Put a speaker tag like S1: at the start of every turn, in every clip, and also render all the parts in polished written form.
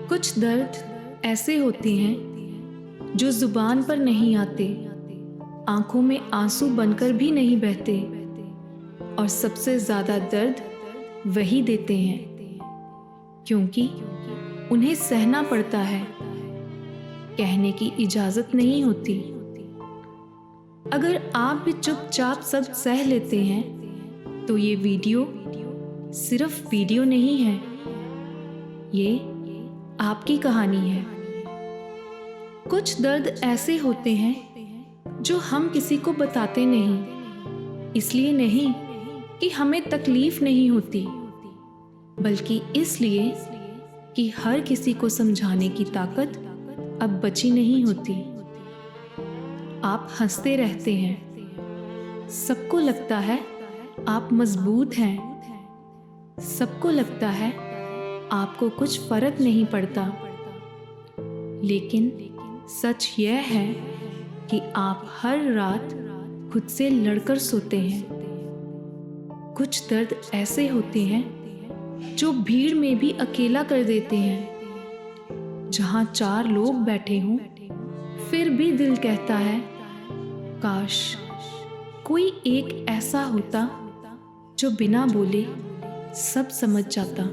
S1: कुछ दर्द ऐसे होते हैं जो जुबान पर नहीं आते, आंखों में आंसू बनकर भी नहीं बहते, और सबसे ज्यादा दर्द वही देते हैं क्योंकि उन्हें सहना पड़ता है, कहने की इजाजत नहीं होती। अगर आप भी चुपचाप सब सह लेते हैं तो ये वीडियो सिर्फ वीडियो नहीं है, ये आपकी कहानी है। कुछ दर्द ऐसे होते हैं जो हम किसी को बताते नहीं, इसलिए नहीं कि हमें तकलीफ नहीं होती, बल्कि इसलिए कि हर किसी को समझाने की ताकत अब बची नहीं होती। आप हंसते रहते हैं, सबको लगता है आप मजबूत हैं, सबको लगता है आपको कुछ फर्क नहीं पड़ता, लेकिन सच यह है कि आप हर रात खुद से लड़कर सोते हैं। कुछ दर्द ऐसे होते हैं जो भीड़ में भी अकेला कर देते हैं। जहां 4 लोग बैठे हों, फिर भी दिल कहता है काश कोई एक ऐसा होता जो बिना बोले सब समझ जाता।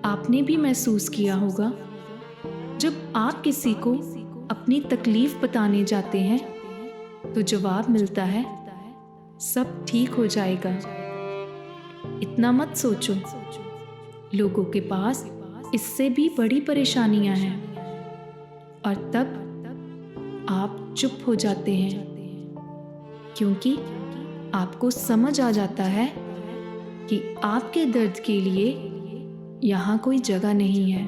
S1: आपने भी महसूस किया होगा जब आप किसी को अपनी तकलीफ बताने जाते हैं तो जवाब मिलता है सब ठीक हो जाएगा। इतना मत सोचो, लोगों के पास इससे भी बड़ी परेशानियां हैं, और तब आप चुप हो जाते हैं क्योंकि आपको समझ आ जाता है कि आपके दर्द के लिए यहाँ कोई जगह नहीं है।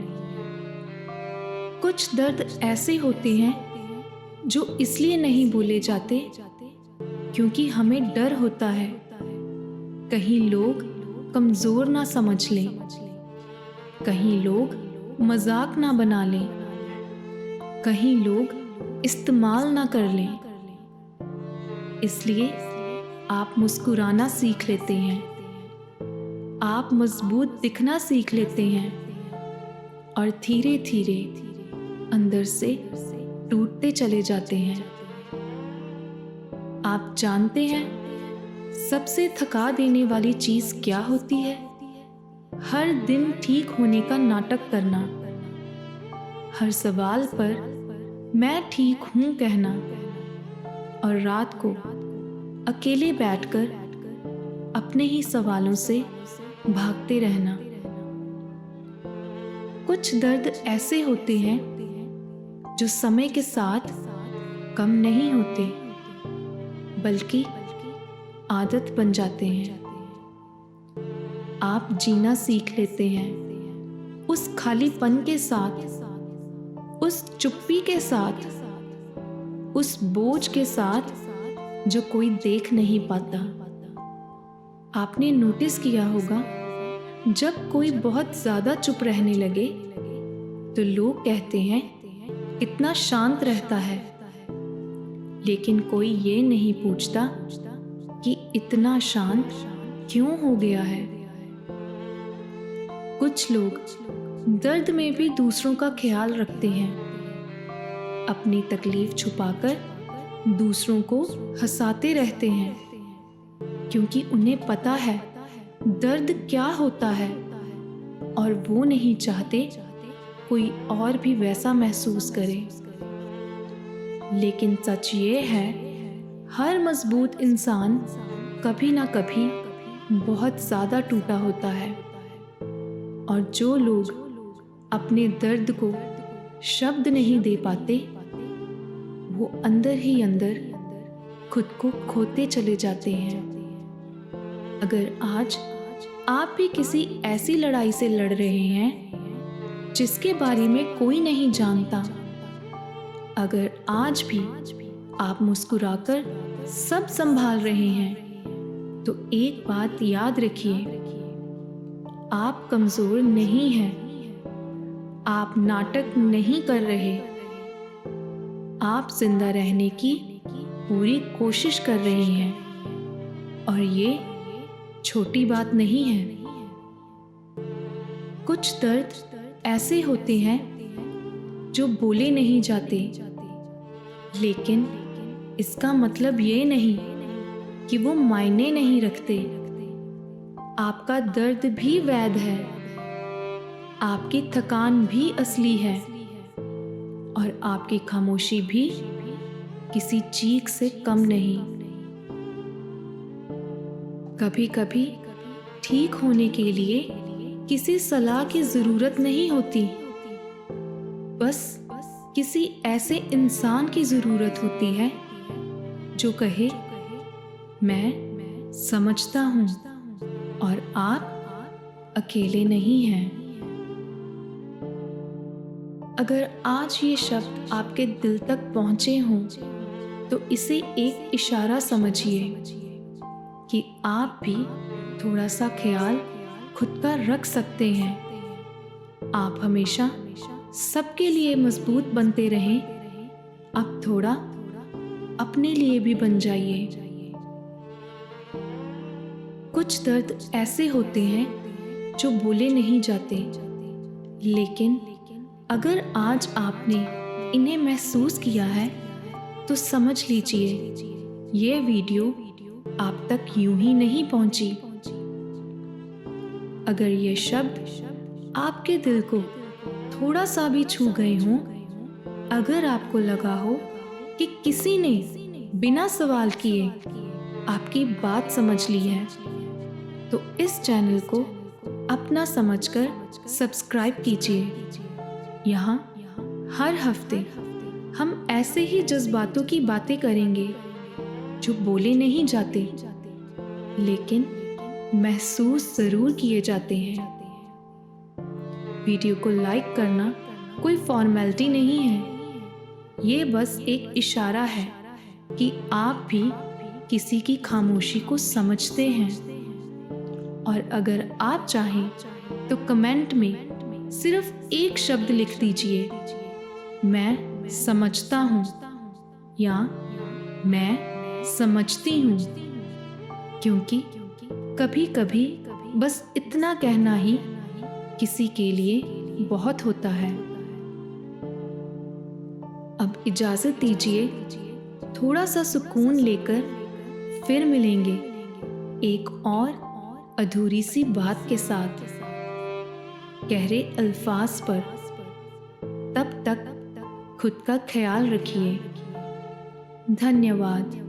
S1: कुछ दर्द ऐसे होते हैं जो इसलिए नहीं बोले जाते क्योंकि हमें डर होता है कहीं लोग कमजोर ना समझ लें, कहीं लोग मजाक ना बना लें, कहीं लोग इस्तेमाल ना कर लें। इसलिए आप मुस्कुराना सीख लेते हैं, आप मजबूत दिखना सीख लेते हैं, और धीरे धीरे अंदर से टूटते चले जाते हैं। आप जानते हैं सबसे थका देने वाली चीज क्या होती है? हर दिन ठीक होने का नाटक करना, हर सवाल पर मैं ठीक हूं कहना, और रात को अकेले बैठकर अपने ही सवालों से भागते रहना। कुछ दर्द ऐसे होते हैं जो समय के साथ कम नहीं होते, बल्कि आदत बन जाते हैं। आप जीना सीख लेते हैं उस खालीपन के साथ, उस चुप्पी के साथ, उस बोझ के साथ जो कोई देख नहीं पाता। आपने नोटिस किया होगा जब कोई बहुत ज्यादा चुप रहने लगे तो लोग कहते हैं इतना शांत रहता है, लेकिन कोई ये नहीं पूछता कि इतना शांत क्यों हो गया है। कुछ लोग दर्द में भी दूसरों का ख्याल रखते हैं, अपनी तकलीफ छुपाकर दूसरों को हंसाते रहते हैं, क्योंकि उन्हें पता है दर्द क्या होता है, और वो नहीं चाहते कोई और भी वैसा महसूस करे। लेकिन सच ये है, हर मजबूत इंसान कभी ना कभी बहुत ज्यादा टूटा होता है, और जो लोग अपने दर्द को शब्द नहीं दे पाते, वो अंदर ही अंदर खुद को खोते चले जाते हैं। अगर आज आप भी किसी ऐसी लड़ाई से लड़ रहे हैं जिसके बारे में कोई नहीं जानता, अगर आज भी आप मुस्कुराकर सब संभाल रहे हैं, तो एक बात याद रखिए, आप कमजोर नहीं हैं, आप नाटक नहीं कर रहे, आप जिंदा रहने की पूरी कोशिश कर रहे हैं, और ये छोटी बात नहीं है। कुछ दर्द ऐसे होते हैं जो बोले नहीं जाते, लेकिन इसका मतलब ये नहीं कि वो मायने नहीं रखते। आपका दर्द भी वैध है, आपकी थकान भी असली है, और आपकी खामोशी भी किसी चीख से कम नहीं। कभी कभी ठीक होने के लिए किसी सलाह की जरूरत नहीं होती, बस किसी ऐसे इंसान की जरूरत होती है जो कहे, मैं समझता हूं और आप अकेले नहीं हैं। अगर आज ये शब्द आपके दिल तक पहुंचे हों तो इसे एक इशारा समझिए कि आप भी थोड़ा सा ख्याल खुद का रख सकते हैं। आप हमेशा सबके लिए मजबूत बनते रहें, अब थोड़ा अपने लिए भी बन जाइए। कुछ दर्द ऐसे होते हैं जो बोले नहीं जाते, लेकिन अगर आज आपने इन्हें महसूस किया है तो समझ लीजिए ये वीडियो आप तक यूं ही नहीं पहुंची। अगर ये शब्द आपके दिल को थोड़ा सा भी छू गए हों, अगर आपको लगा हो कि किसी ने बिना सवाल किए आपकी बात समझ ली है, तो इस चैनल को अपना समझकर सब्सक्राइब कीजिए। यहाँ हर हफ्ते हम ऐसे ही जज्बातों की बातें करेंगे जो बोले नहीं जाते, लेकिन महसूस जरूर किए जाते हैं। वीडियो को लाइक करना कोई फॉर्मेलिटी नहीं है, ये बस एक इशारा है कि आप भी किसी की खामोशी को समझते हैं। और अगर आप चाहें तो कमेंट में सिर्फ एक शब्द लिख दीजिए, मैं समझता हूँ या मैं समझती हूँ, क्योंकि कभी कभी बस इतना कहना ही किसी के लिए बहुत होता है। अब इजाजत दीजिए, थोड़ा सा सुकून लेकर फिर मिलेंगे एक और अधूरी सी बात के साथ, गहरे अल्फाज पर। तब तक खुद का ख्याल रखिए। धन्यवाद।